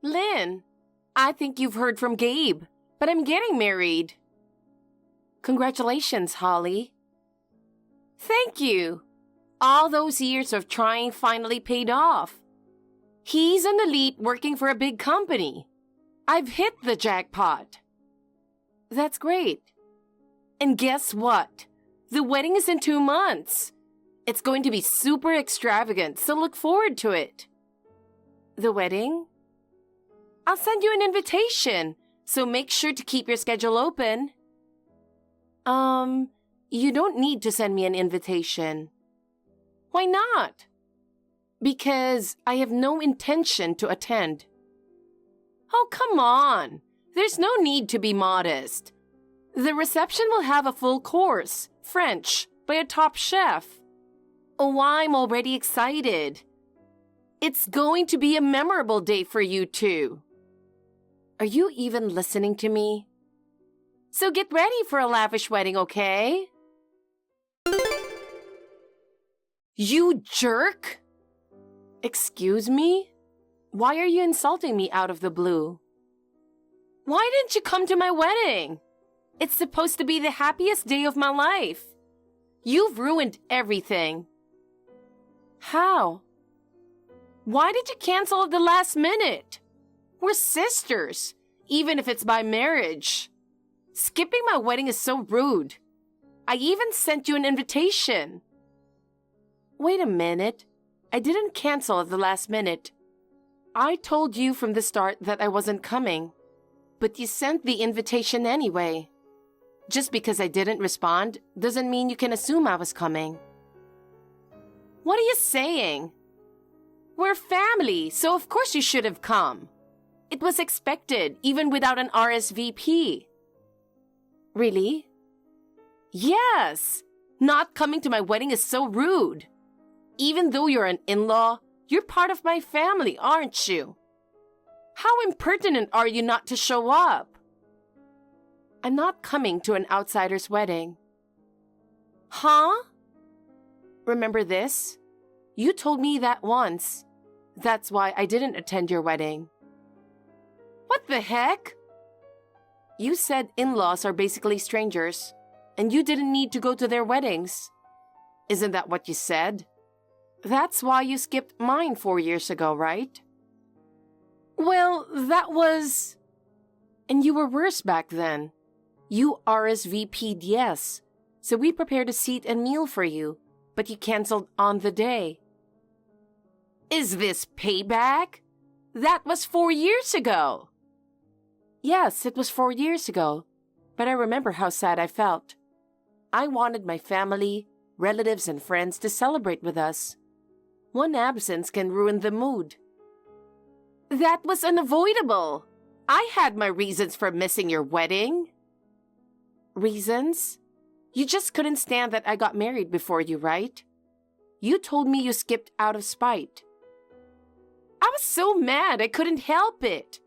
Lynn, I think you've heard from Gabe, but I'm getting married. Congratulations, Holly. Thank you. All those years of trying finally paid off. He's an elite working for a big company. I've hit the jackpot. That's great. And guess what? The wedding is in 2 months. It's going to be super extravagant, so look forward to it. The wedding? I'll send you an invitation, so make sure to keep your schedule open. You don't need to send me an invitation. Why not? Because I have no intention to attend. Oh, come on. There's no need to be modest. The reception will have a full course, French, by a top chef. Oh, I'm already excited. It's going to be a memorable day for you two. Are you even listening to me? So get ready for a lavish wedding, okay? You jerk! Excuse me? Why are you insulting me out of the blue? Why didn't you come to my wedding? It's supposed to be the happiest day of my life. You've ruined everything. How? Why did you cancel at the last minute? We're sisters, even if it's by marriage. Skipping my wedding is so rude. I even sent you an invitation. Wait a minute. I didn't cancel at the last minute. I told you from the start that I wasn't coming, but you sent the invitation anyway. Just because I didn't respond doesn't mean you can assume I was coming. What are you saying? We're family, so of course you should have come. It was expected, even without an RSVP. Really? Yes! Not coming to my wedding is so rude. Even though you're an in-law, you're part of my family, aren't you? How impertinent are you not to show up? I'm not coming to an outsider's wedding. Huh? Remember this? You told me that once. That's why I didn't attend your wedding. What the heck? You said in-laws are basically strangers, and you didn't need to go to their weddings. Isn't that what you said? That's why you skipped mine 4 years ago, right? Well, that was... And you were worse back then. You RSVP'd yes, so we prepared a seat and meal for you, but you canceled on the day. Is this payback? That was 4 years ago. Yes, it was 4 years ago, but I remember how sad I felt. I wanted my family, relatives, and friends to celebrate with us. One absence can ruin the mood. That was unavoidable. I had my reasons for missing your wedding. Reasons? You just couldn't stand that I got married before you, right? You told me you skipped out of spite. I was so mad I couldn't help it.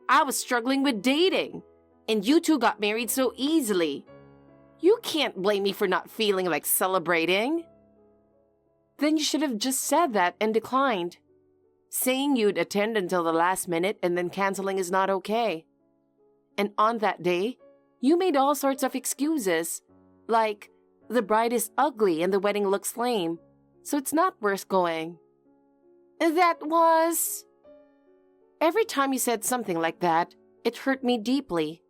I was struggling with dating, and you two got married so easily. You can't blame me for not feeling like celebrating. Then you should have just said that and declined. Saying you'd attend until the last minute and then canceling is not okay. And on that day, you made all sorts of excuses, like the bride is ugly and the wedding looks lame, so it's not worth going. That was... Every time you said something like that, it hurt me deeply.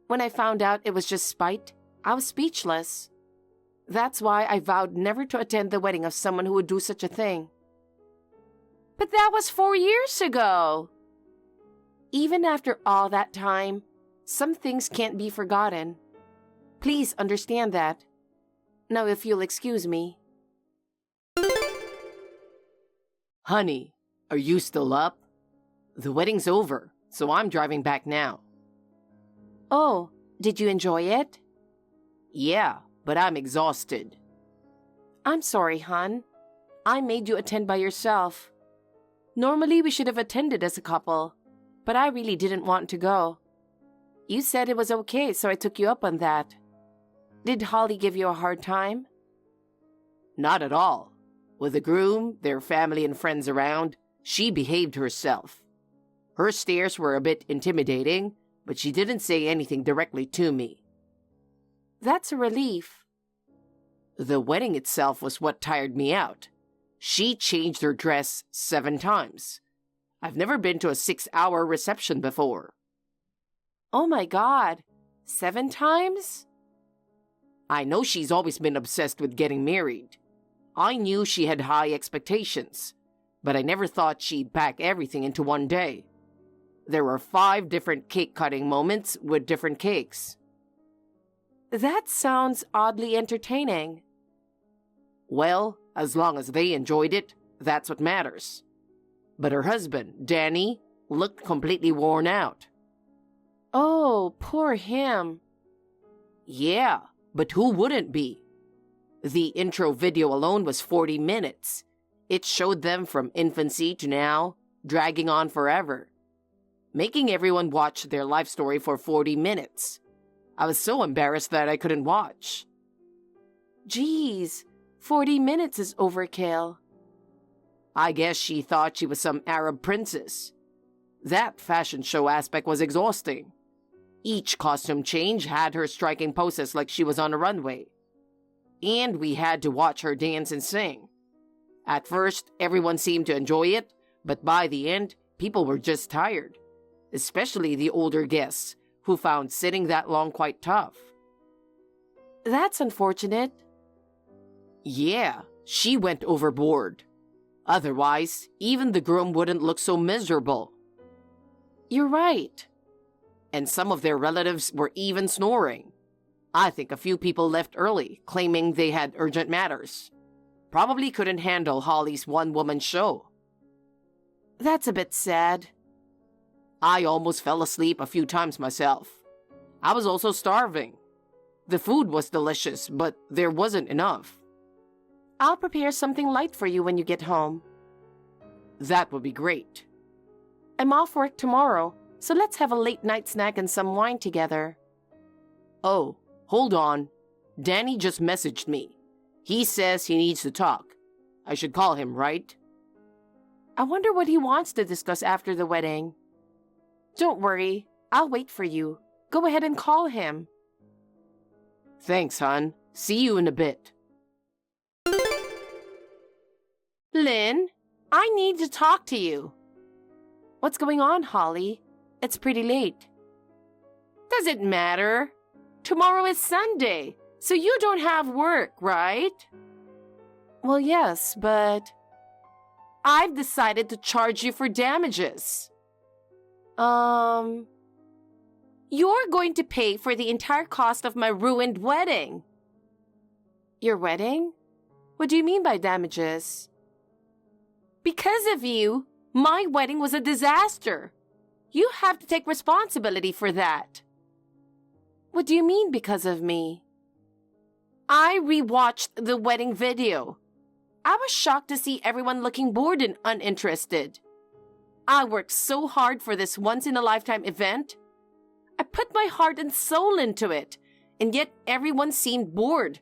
When I found out it was just spite, I was speechless. That's why I vowed never to attend the wedding of someone who would do such a thing. But that was 4 years ago. Even after all that time, some things can't be forgotten. Please understand that. Now, if you'll excuse me. Honey, are you still up? The wedding's over, so I'm driving back now. Oh, did you enjoy it? Yeah, but I'm exhausted. I'm sorry, hon. I made you attend by yourself. Normally, we should have attended as a couple, but I really didn't want to go. You said it was okay, so I took you up on that. Did Holly give you a hard time? Not at all. With the groom, their family and friends around, she behaved herself. Her stares were a bit intimidating, but she didn't say anything directly to me. That's a relief. The wedding itself was what tired me out. She changed her dress 7 times. I've never been to a 6-hour reception before. Oh my God, 7 times? I know she's always been obsessed with getting married. I knew she had high expectations, but I never thought she'd pack everything into one day. There were 5 different cake-cutting moments with different cakes. That sounds oddly entertaining. Well, as long as they enjoyed it, that's what matters. But her husband, Danny, looked completely worn out. Oh, poor him. Yeah, but who wouldn't be? The intro video alone was 40 minutes. It showed them from infancy to now, dragging on forever, making everyone watch their life story for 40 minutes. I was so embarrassed that I couldn't watch. Geez, 40 minutes is overkill. I guess she thought she was some Arab princess. That fashion show aspect was exhausting. Each costume change had her striking poses like she was on a runway. And we had to watch her dance and sing. At first, everyone seemed to enjoy it, but by the end, people were just tired. Especially the older guests, who found sitting that long quite tough. That's unfortunate. Yeah, she went overboard. Otherwise, even the groom wouldn't look so miserable. You're right. And some of their relatives were even snoring. I think a few people left early, claiming they had urgent matters. Probably couldn't handle Holly's one-woman show. That's a bit sad. I almost fell asleep a few times myself. I was also starving. The food was delicious, but there wasn't enough. I'll prepare something light for you when you get home. That would be great. I'm off work tomorrow, so let's have a late-night snack and some wine together. Oh, hold on. Danny just messaged me. He says he needs to talk. I should call him, right? I wonder what he wants to discuss after the wedding. Don't worry, I'll wait for you. Go ahead and call him. Thanks, hon. See you in a bit. Lynn, I need to talk to you. What's going on, Holly? It's pretty late. Does it matter? Tomorrow is Sunday, so you don't have work, right? Well, yes, but I've decided to charge you for damages. You're going to pay for the entire cost of my ruined wedding. Your wedding? What do you mean by damages? Because of you, my wedding was a disaster. You have to take responsibility for that. What do you mean because of me? I rewatched the wedding video. I was shocked to see everyone looking bored and uninterested. I worked so hard for this once-in-a-lifetime event. I put my heart and soul into it, and yet everyone seemed bored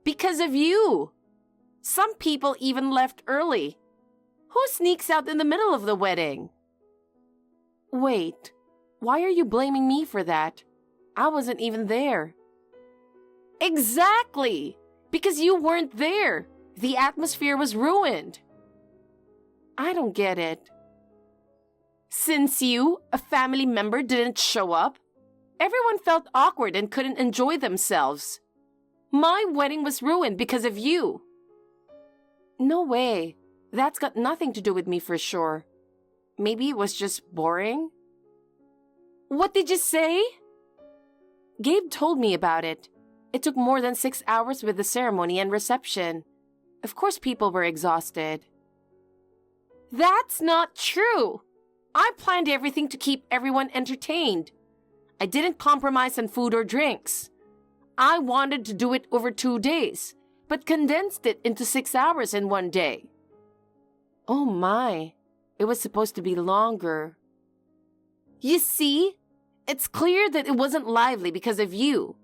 because of you. Some people even left early. Who sneaks out in the middle of the wedding? Wait, why are you blaming me for that? I wasn't even there. Exactly! Because you weren't there. The atmosphere was ruined. I don't get it. Since you, a family member, didn't show up, everyone felt awkward and couldn't enjoy themselves. My wedding was ruined because of you. No way. That's got nothing to do with me for sure. Maybe it was just boring? What did you say? Gabe told me about it. It took more than 6 hours with the ceremony and reception. Of course people were exhausted. That's not true. I planned everything to keep everyone entertained. I didn't compromise on food or drinks. I wanted to do it over 2 days, but condensed it into 6 hours in one day. Oh my, it was supposed to be longer. You see, it's clear that it wasn't lively because of you.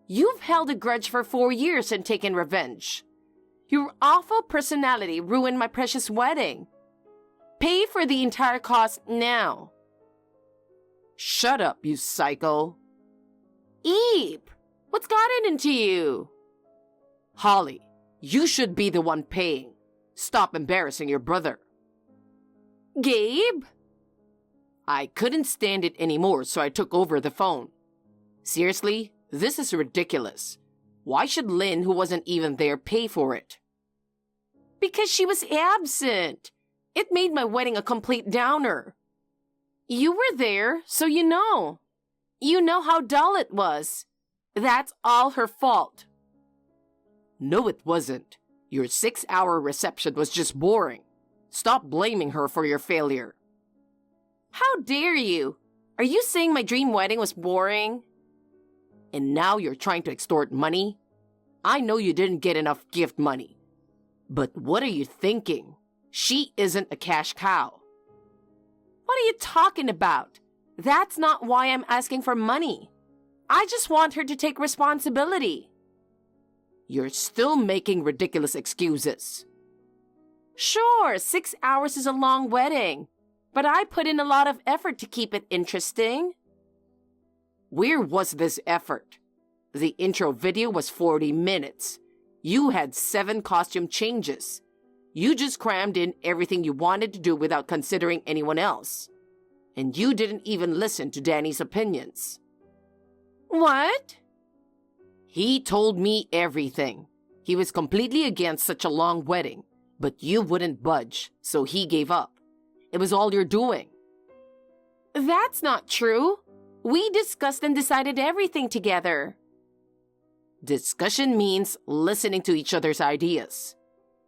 You've held a grudge for 4 years and taken revenge. Your awful personality ruined my precious wedding. Pay for the entire cost now. Shut up, you psycho. Eep! What's gotten into you? Holly, you should be the one paying. Stop embarrassing your brother. Gabe? I couldn't stand it anymore, so I took over the phone. Seriously, this is ridiculous. Why should Lynn, who wasn't even there, pay for it? Because she was absent. It made my wedding a complete downer. You were there, so you know. You know how dull it was. That's all her fault. No, it wasn't. Your 6-hour reception was just boring. Stop blaming her for your failure. How dare you? Are you saying my dream wedding was boring? And now you're trying to extort money? I know you didn't get enough gift money. But what are you thinking? She isn't a cash cow. What are you talking about? That's not why I'm asking for money. I just want her to take responsibility. You're still making ridiculous excuses. Sure, 6 hours is a long wedding, but I put in a lot of effort to keep it interesting. Where was this effort? The intro video was 40 minutes. You had 7 costume changes. You just crammed in everything you wanted to do without considering anyone else. And you didn't even listen to Danny's opinions. What? He told me everything. He was completely against such a long wedding, but you wouldn't budge, so he gave up. It was all you're doing. That's not true. We discussed and decided everything together. Discussion means listening to each other's ideas.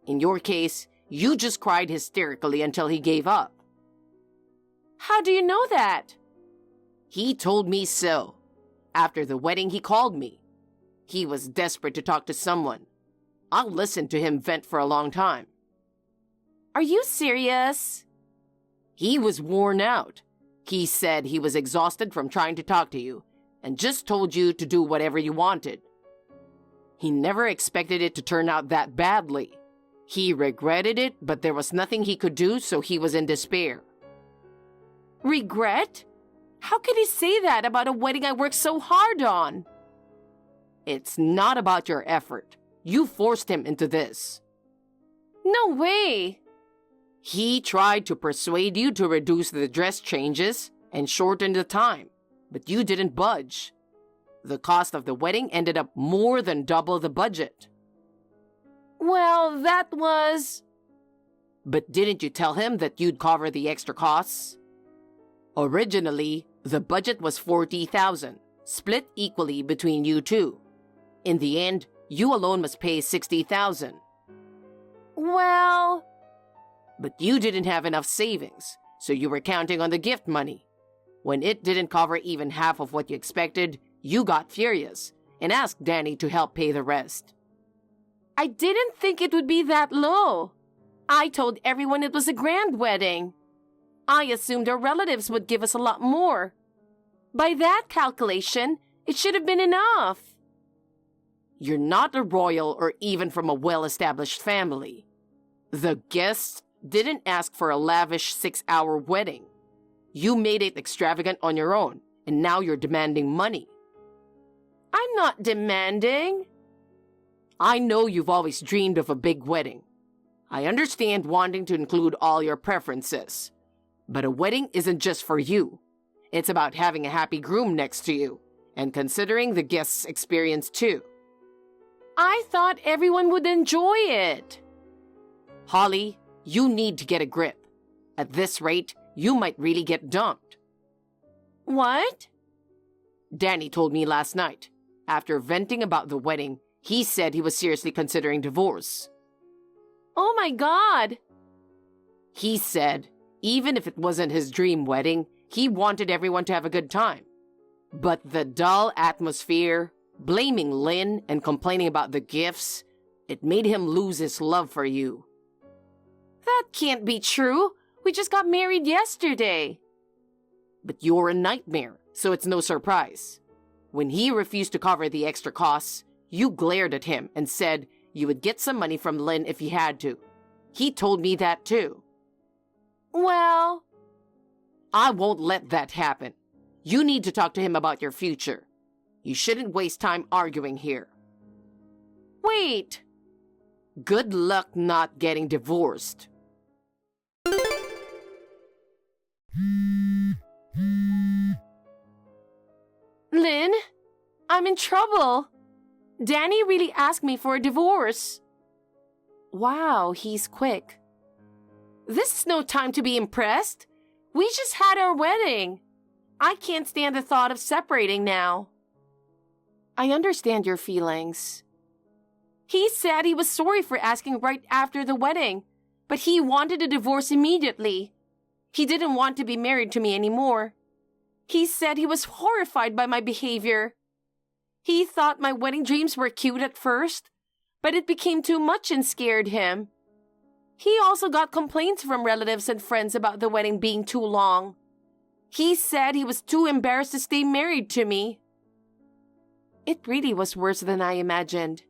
In your case, you just cried hysterically until he gave up. How do you know that? He told me so. After the wedding, he called me. He was desperate to talk to someone. I listened to him vent for a long time. Are you serious? He was worn out. He said he was exhausted from trying to talk to you and just told you to do whatever you wanted. He never expected it to turn out that badly. He regretted it, but there was nothing he could do, so he was in despair. Regret? How could he say that about a wedding I worked so hard on? It's not about your effort. You forced him into this. No way. He tried to persuade you to reduce the dress changes and shorten the time, but you didn't budge. The cost of the wedding ended up more than double the budget. Well, that was... But didn't you tell him that you'd cover the extra costs? Originally, the budget was $40,000, split equally between you two. In the end, you alone must pay $60,000. Well... But you didn't have enough savings, so you were counting on the gift money. When it didn't cover even half of what you expected, you got furious and asked Danny to help pay the rest. I didn't think it would be that low. I told everyone it was a grand wedding. I assumed our relatives would give us a lot more. By that calculation, it should have been enough. You're not a royal or even from a well-established family. The guests didn't ask for a lavish 6-hour wedding. You made it extravagant on your own, and now you're demanding money. I'm not demanding. I know you've always dreamed of a big wedding. I understand wanting to include all your preferences. But a wedding isn't just for you. It's about having a happy groom next to you, and considering the guest's experience too. I thought everyone would enjoy it. Holly, you need to get a grip. At this rate, you might really get dumped. What? Danny told me last night. After venting about the wedding, he said he was seriously considering divorce. Oh my God! He said, even if it wasn't his dream wedding, he wanted everyone to have a good time. But the dull atmosphere, blaming Lynn and complaining about the gifts, it made him lose his love for you. That can't be true. We just got married yesterday. But you're a nightmare, so it's no surprise. When he refused to cover the extra costs, you glared at him and said you would get some money from Lynn if you had to. He told me that too. Well... I won't let that happen. You need to talk to him about your future. You shouldn't waste time arguing here. Wait! Good luck not getting divorced. Lynn, I'm in trouble. Danny really asked me for a divorce. Wow, he's quick. This is no time to be impressed. We just had our wedding. I can't stand the thought of separating now. I understand your feelings. He said he was sorry for asking right after the wedding, but he wanted a divorce immediately. He didn't want to be married to me anymore. He said he was horrified by my behavior. He thought my wedding dreams were cute at first, but it became too much and scared him. He also got complaints from relatives and friends about the wedding being too long. He said he was too embarrassed to stay married to me. It really was worse than I imagined.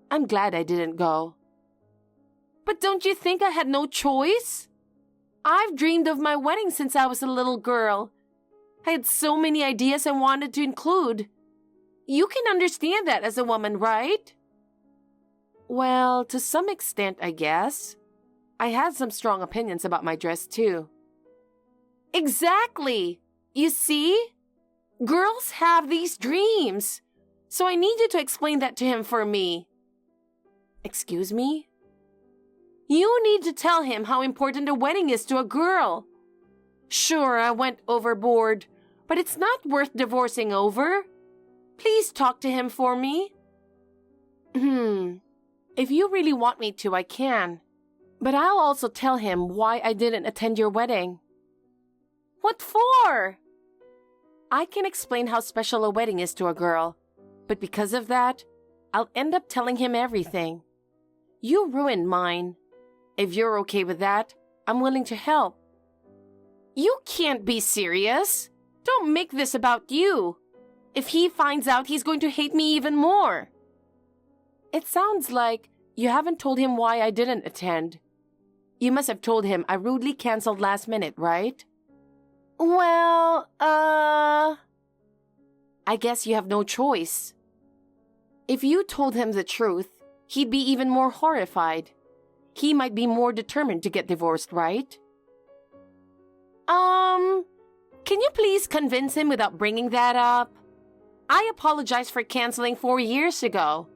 I'm glad I didn't go. But don't you think I had no choice? I've dreamed of my wedding since I was a little girl. I had so many ideas I wanted to include. You can understand that as a woman, right? Well, to some extent, I guess. I had some strong opinions about my dress, too. Exactly! You see? Girls have these dreams. So I need you to explain that to him for me. Excuse me? You need to tell him how important a wedding is to a girl. Sure, I went overboard, but it's not worth divorcing over. Please talk to him for me. If you really want me to, I can. But I'll also tell him why I didn't attend your wedding. What for? I can explain how special a wedding is to a girl, but because of that, I'll end up telling him everything. You ruined mine. If you're okay with that, I'm willing to help. You can't be serious. Don't make this about you. If he finds out, he's going to hate me even more. It sounds like you haven't told him why I didn't attend. You must have told him I rudely canceled last minute, right? Well, I guess you have no choice. If you told him the truth, he'd be even more horrified. He might be more determined to get divorced, right? Can you please convince him without bringing that up? I apologized for canceling 4 years ago.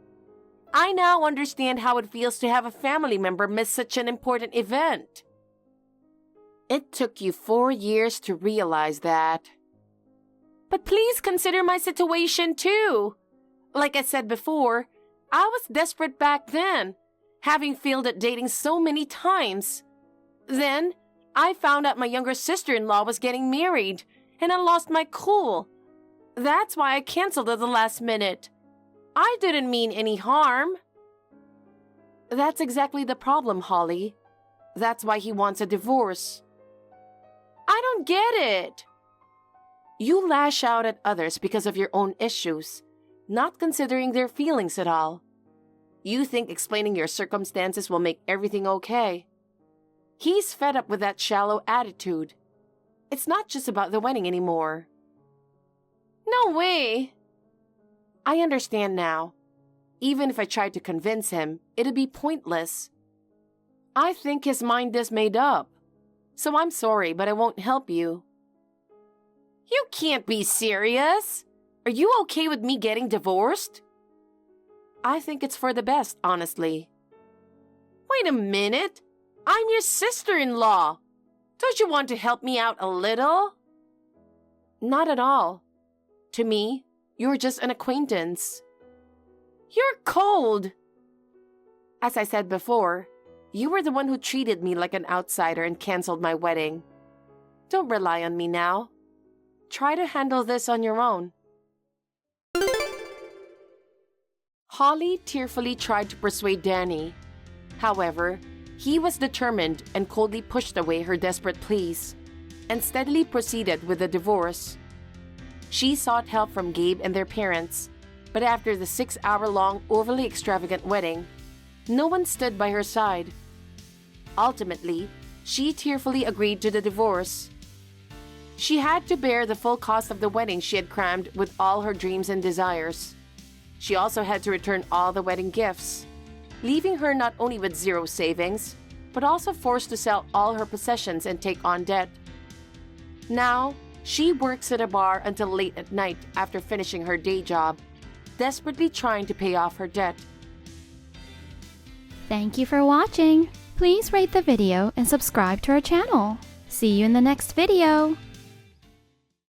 I now understand how it feels to have a family member miss such an important event. It took you 4 years to realize that. But please consider my situation too. Like I said before, I was desperate back then, having failed at dating so many times. Then, I found out my younger sister-in-law was getting married, and I lost my cool. That's why I canceled at the last minute. I didn't mean any harm. That's exactly the problem, Holly. That's why he wants a divorce. I don't get it. You lash out at others because of your own issues, not considering their feelings at all. You think explaining your circumstances will make everything okay. He's fed up with that shallow attitude. It's not just about the wedding anymore. No way. I understand now. Even if I tried to convince him, it'd be pointless. I think his mind is made up. So I'm sorry, but I won't help you. You can't be serious. Are you okay with me getting divorced? I think it's for the best, honestly. Wait a minute. I'm your sister-in-law. Don't you want to help me out a little? Not at all. To me, you're just an acquaintance. You're cold. As I said before, you were the one who treated me like an outsider and canceled my wedding. Don't rely on me now. Try to handle this on your own. Holly tearfully tried to persuade Danny. However, he was determined and coldly pushed away her desperate pleas and steadily proceeded with the divorce. She sought help from Gabe and their parents, but after the 6-hour-long, overly extravagant wedding, no one stood by her side. Ultimately, she tearfully agreed to the divorce. She had to bear the full cost of the wedding she had crammed with all her dreams and desires. She also had to return all the wedding gifts, leaving her not only with zero savings, but also forced to sell all her possessions and take on debt. Now, she works at a bar until late at night after finishing her day job, desperately trying to pay off her debt. Thank you for watching. Please rate the video and subscribe to our channel. See you in the next video.